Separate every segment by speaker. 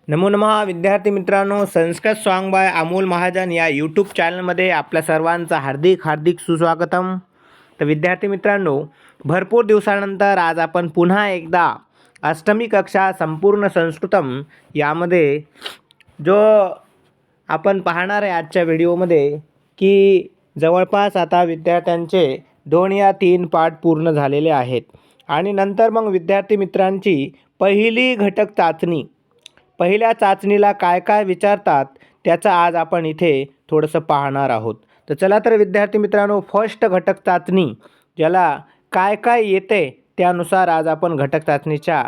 Speaker 1: नमो नमः विद्यार्थी मित्रांनो, संस्कृत सॉन्ग बाय अमोल महाजन या यूट्यूब चॅनलमध्ये आपल्या सर्वांचं हार्दिक हार्दिक सुस्वागतम. तर विद्यार्थी मित्रांनो, भरपूर दिवसानंतर आज आपण पुन्हा एकदा अष्टमी कक्षा संपूर्ण संस्कृतम यामध्ये जो आपण पाहणार आहे आजच्या व्हिडिओमध्ये की जवळपास आता विद्यार्थ्यांचे 2 या 3 पाठ पूर्ण झालेले आहेत आणि नंतर मग विद्यार्थी मित्रांची पहिली घटक चाचणी, पहिल्या चाचणीला काय काय विचारतात त्याचं आज आपण इथे थोडंसं पाहणार आहोत. तर चला तर विद्यार्थी मित्रांनो, फर्स्ट घटक चाचणी ज्याला काय काय येते त्यानुसार आज आपण घटक चाचणीच्या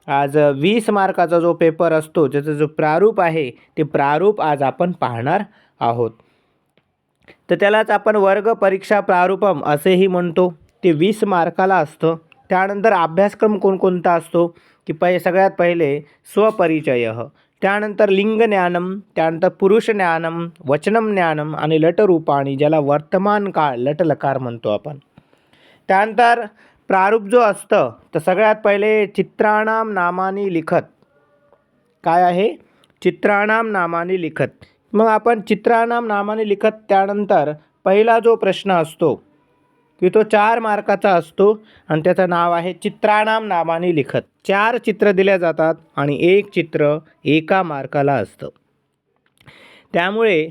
Speaker 1: आज 20 मार्काचा जो पेपर असतो ज्याचं जो प्रारूप आहे ते प्रारूप आज आपण पाहणार आहोत. तर त्यालाच आपण वर्ग परीक्षा प्रारूपम असेही म्हणतो. ते 20 मार्काला असतं. त्यानंतर अभ्यासक्रम कोणकोणता असतो की सगळ्यात पहिले स्वपरिचय, त्यानंतर लिंग ज्ञानम, त्यानंतर पुरुष ज्ञानम, वचनम ज्ञानम आणि लटरूपाणी ज्याला वर्तमान काळ लटलकार म्हणतो आपण. त्यानंतर प्रारूप जो असतं तर सगळ्यात पहिले चित्राणाम नामानी लिखत. काय आहे? चित्राणाम नामानी लिखत. मग आपण चित्राणाम नामानी लिखत त्यानंतर पहिला जो प्रश्न असतो की तो 4 मार्काचा असतो आणि त्याचं नाव आहे चित्राणाम नामानी लिखत. 4 चित्र दिल्या जातात आणि 1 चित्र 1 मार्काला असतं. त्यामुळे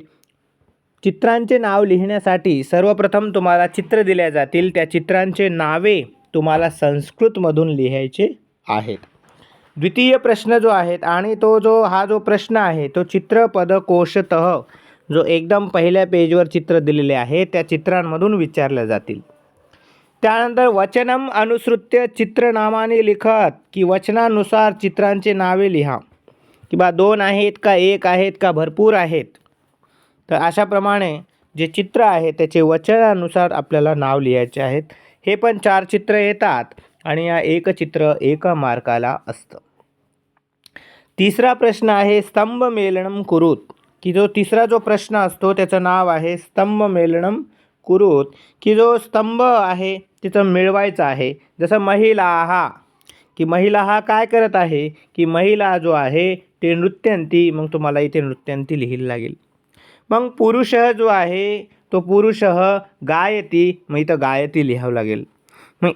Speaker 1: चित्रांचे नाव लिहिण्यासाठी सर्वप्रथम तुम्हाला चित्र दिल्या जातील. त्या चित्रांचे नावे तुम्हाला संस्कृतमधून लिहायचे आहेत. द्वितीय प्रश्न जो आहे आणि हा जो प्रश्न आहे तो चित्रपदकोशतः जो एकदम पहिल्या पेजवर चित्र दिलेले आहे त्या चित्रांमधून विचारले जातील. त्यानंतर वचनम अनुसृत्य चित्रनामाने लिखत की वचनानुसार चित्रांचे नावे लिहा. की 2 आहेत का 1 आहेत का भरपूर आहेत. तर अशाप्रमाणे जे चित्र आहे त्याचे वचनानुसार आपल्याला नाव लिहायचे आहेत. हे पण 4 चित्र येतात आणि या 1 चित्र 1 मार्काला असतं. तिसरा प्रश्न आहे स्तंभ मेलनम कुरुत. की जो तिसरा जो प्रश्न असतो त्याचं नाव आहे स्तंभ मेलनम कुरुत. की जो स्तंभ आहे तिचं मिळवायचं आहे. जसं महिला हा, की महिला हा काय करत आहे की महिला जो आहे ते नृत्यंती, मग तुम्हाला इथे नृत्यंती लिहायला लागेल. मग पुरुष जो आहे तो पुरुष गायती, मग इथं गायती लिहावं लागेल. मग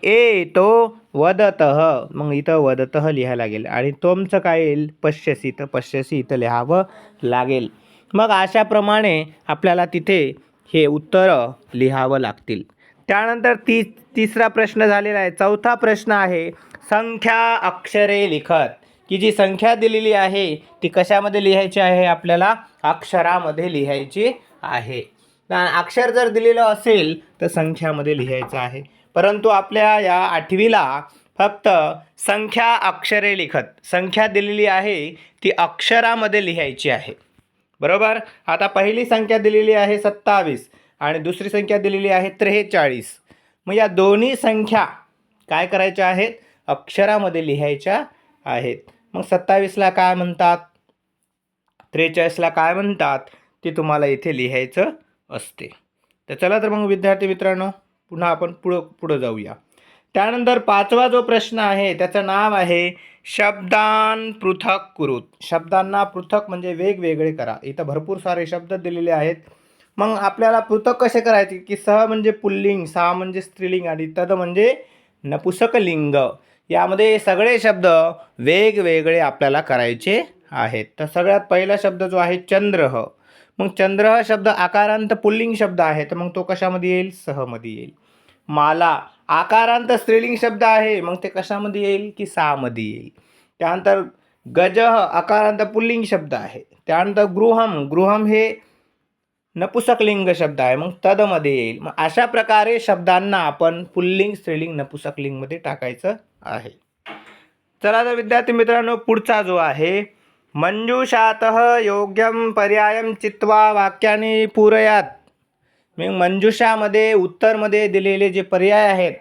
Speaker 1: तो वदतः, मग इथं वदतः लिहावं लागेल. आणि तुमचं काय येईल पश्यसी, तर पश्यसी इथं लिहावं लागेल. मग अशाप्रमाणे आपल्याला तिथे हे उत्तरं लिहावं लागतील. त्यानंतर तिसरा प्रश्न झालेला आहे. चौथा प्रश्न आहे संख्या अक्षरे लिखत. की जी संख्या दिलेली आहे ती कशामध्ये लिहायची आहे? आपल्याला अक्षरामध्ये लिहायची आहे. अक्षर जर दिलेलं असेल तर संख्यामध्ये लिहायचं आहे. परंतु आपल्या या 8वीला फक्त संख्या अक्षरे लिखत, संख्या दिलेली आहे ती अक्षरामध्ये लिहायची आहे. बरोबर. आता पहिली संख्या दिलेली आहे 27 आणि दुसरी संख्या दिलेली आहे 43. मग या दोन्ही संख्या काय करायच्या आहेत? अक्षरामध्ये लिहायच्या आहेत. मग 27ला काय म्हणतात, 43ला काय म्हणतात ते तुम्हाला इथे लिहायचं असते. तर चला तर मग विद्यार्थी मित्रांनो पुन्हा आपण पुढं जाऊया. त्यानंतर 5वा जो प्रश्न आहे त्याचं नाव आहे शब्दान पृथक कुरुत. शब्दांना पृथक म्हणजे वेगवेगळे करा. इथं भरपूर सारे शब्द दिलेले आहेत. मग आपल्याला पृथक कसे करायचे की सह म्हणजे पुल्लिंग, सा म्हणजे स्त्रीलिंग आणि तद म्हणजे नपुसकलिंग. यामध्ये सगळे शब्द वेगवेगळे आपल्याला करायचे आहेत. तर सगळ्यात पहिला शब्द जो आहे चंद्र. मग चंद्र हा शब्द आकारांत पुल्लिंग शब्द आहे तर मग तो कशामध्ये येईल? सहमध्ये येईल. माला आकारांत स्त्रीलिंग शब्द आहे मग ते कशामध्ये येईल? की सामध्ये येईल. त्यानंतर गज आकारांत पुल्लिंग शब्द आहे. त्यानंतर गृहम हे नपुसकलिंग शब्द आहे मग तदमध्ये येईल. मग अशा प्रकारे शब्दांना आपण पुल्लिंग स्त्रीलिंग नपुसकलिंगमध्ये टाकायचं आहे. चला तर विद्यार्थी मित्रांनो पुढचा जो आहे मंजुषातः योग्यम पर्यायम चित्वा वाक्याने पूरयात. मग मंजुषामध्ये उत्तरमध्ये दिलेले जे पर्याय आहेत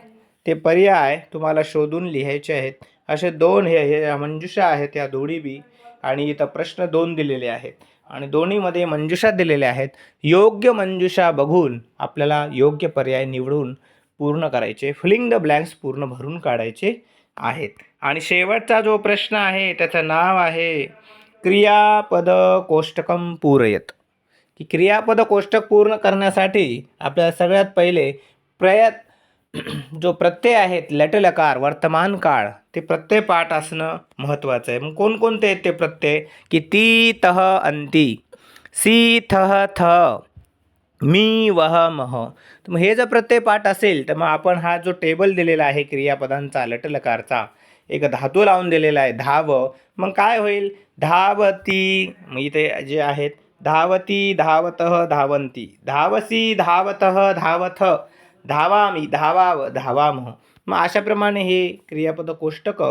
Speaker 1: ते पर्याय तुम्हाला शोधून लिहायचे आहेत. असे 2 हे मंजुषा आहेत या दोन्ही बी. आणि इथं प्रश्न 2 दिलेले आहेत आणि दोन्हीमध्ये मंजुषा दिलेल्या आहेत. योग्य मंजुषा बघून आपल्याला योग्य पर्याय निवडून पूर्ण करायचे, फिलिंग द ब्लँक्स पूर्ण भरून काढायचे आहेत. आणि शेवटचा जो प्रश्न आहे त्याचं नाव आहे क्रियापद कोष्टकम पूरयत, की क्रियापद कोष्टक पूर्ण करण्यासाठी आपल्याला सगळ्यात पहिले जो प्रत्यय आहेत लटलकार वर्तमान काळ ते प्रत्यय पाठ असणं महत्त्वाचं आहे. मग कोणकोणते आहेत ते प्रत्यय, की ती तह अंती, सी थह थ, मी वह मह. तर मग हे जर प्रत्यय पाठ असेल तर मग आपण हा जो टेबल दिलेला आहे क्रियापदांचा लटलकारचा एक धातू लावून दिलेला आहे धाव, मग काय होईल धावती, मग इथे जे आहेत धावती धावतः धावंती, धावसी धावतः धावथ, धावामी धावाव धावामः. मग अशाप्रमाणे हे क्रियापद कोष्टक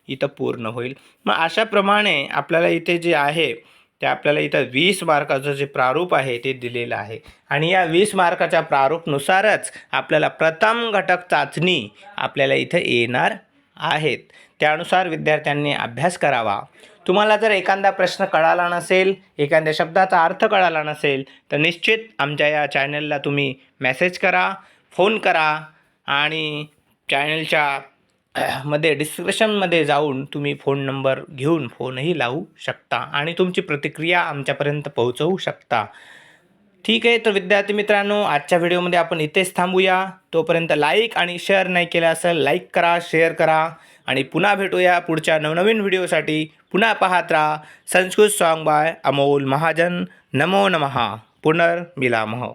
Speaker 1: इथं पूर्ण होईल. मग अशाप्रमाणे आपल्याला इथे जे आहे ते आपल्याला इथं 20 मार्काचं जे प्रारूप आहे ते दिलेलं आहे आणि या 20 मार्काच्या प्रारूपनुसारच आपल्याला प्रथम घटक चाचणी आपल्याला इथं येणार आहेत. त्यानुसार विद्यार्थ्यांनी अभ्यास करावा. तुम्हाला जर एखादा प्रश्न कळाला नसेल, एखाद्या शब्दाचा अर्थ कळाला नसेल तर निश्चित आमच्या या चॅनलला तुम्ही मेसेज करा, फोन करा आणि चॅनलच्या मध्ये डिस्क्रिप्शनमध्ये जाऊन तुम्ही फोन नंबर घेऊन फोनही लावू शकता आणि तुमची प्रतिक्रिया आमच्यापर्यंत पोहोचवू शकता. ठीक आहे, तर विद्यार्थी मित्रांनो आजच्या व्हिडिओमध्ये आपण इथेच थांबूया. तोपर्यंत लाईक आणि शेअर नाही केलं असेल लाईक करा, शेअर करा आणि पुन्हा भेटूया पुढच्या नवनवीन व्हिडिओसाठी. पुन्हा पाहत राहा संस्कृत सॉन्ग बाय अमोल महाजन. नमो नमः. पुनर्मिलामः.